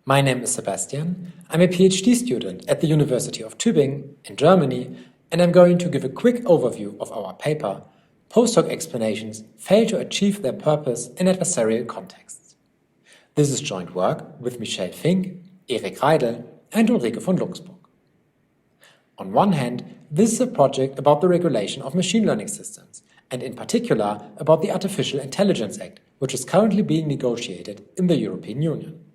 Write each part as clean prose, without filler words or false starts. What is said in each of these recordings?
My name is Sebastian. I'm a PhD student at the University of Tübingen in Germany, and I'm going to give a quick overview of our paper, Post-Hoc explanations fail to achieve their purpose in adversarial contexts. This is joint work with Michele Finck, Raidl, and Ulrike von Luxburg. On one hand, this is a project about the regulation of machine learning systems, and in particular about the Artificial Intelligence Act, which is currently being negotiated in the European Union.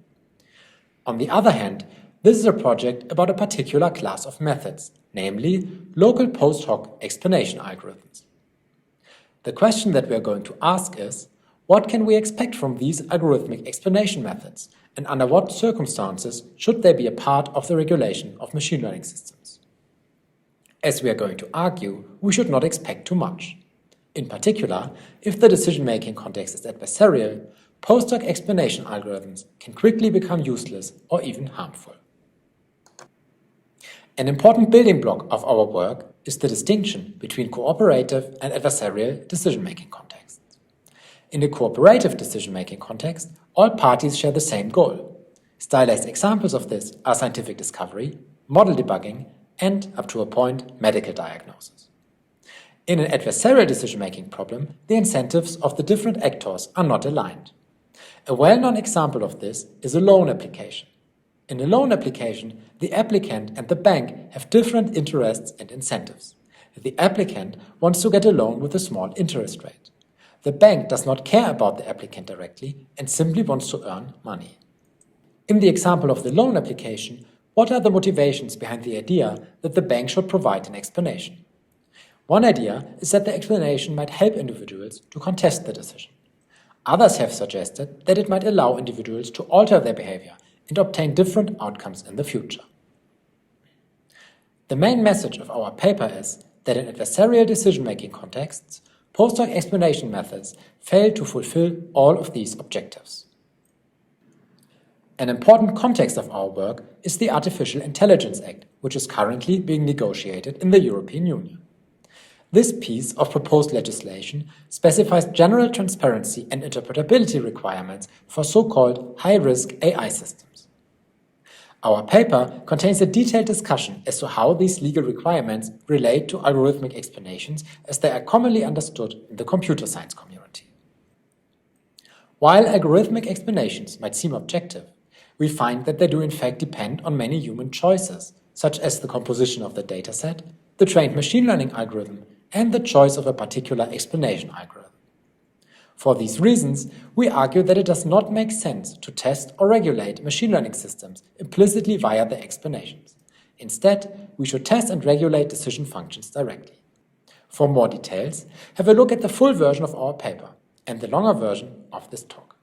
On the other hand, this is a project about a particular class of methods, namely local post-hoc explanation algorithms. The question that we are going to ask is, what can we expect from these algorithmic explanation methods, and under what circumstances should they be a part of the regulation of machine learning systems? As we are going to argue, we should not expect too much. In particular, if the decision-making context is adversarial, post-hoc explanation algorithms can quickly become useless or even harmful. An important building block of our work is the distinction between cooperative and adversarial decision-making contexts. In the cooperative decision-making context, all parties share the same goal. Stylized examples of this are scientific discovery, model debugging, and, up to a point, medical diagnosis. In an adversarial decision-making problem, the incentives of the different actors are not aligned. A well-known example of this is a loan application. In a loan application, the applicant and the bank have different interests and incentives. The applicant wants to get a loan with a small interest rate. The bank does not care about the applicant directly and simply wants to earn money. In the example of the loan application, what are the motivations behind the idea that the bank should provide an explanation? One idea is that the explanation might help individuals to contest the decision. Others have suggested that it might allow individuals to alter their behavior and obtain different outcomes in the future. The main message of our paper is that in adversarial decision-making contexts, post-hoc explanation methods fail to fulfill all of these objectives. An important context of our work is the Artificial Intelligence Act, which is currently being negotiated in the European Union. This piece of proposed legislation specifies general transparency and interpretability requirements for so-called high-risk AI systems. Our paper contains a detailed discussion as to how these legal requirements relate to algorithmic explanations as they are commonly understood in the computer science community. While algorithmic explanations might seem objective, we find that they do in fact depend on many human choices, such as the composition of the dataset, the trained machine learning algorithm, and the choice of a particular explanation algorithm. For these reasons, we argue that it does not make sense to test or regulate machine learning systems implicitly via their explanations. Instead, we should test and regulate decision functions directly. For more details, have a look at the full version of our paper and the longer version of this talk.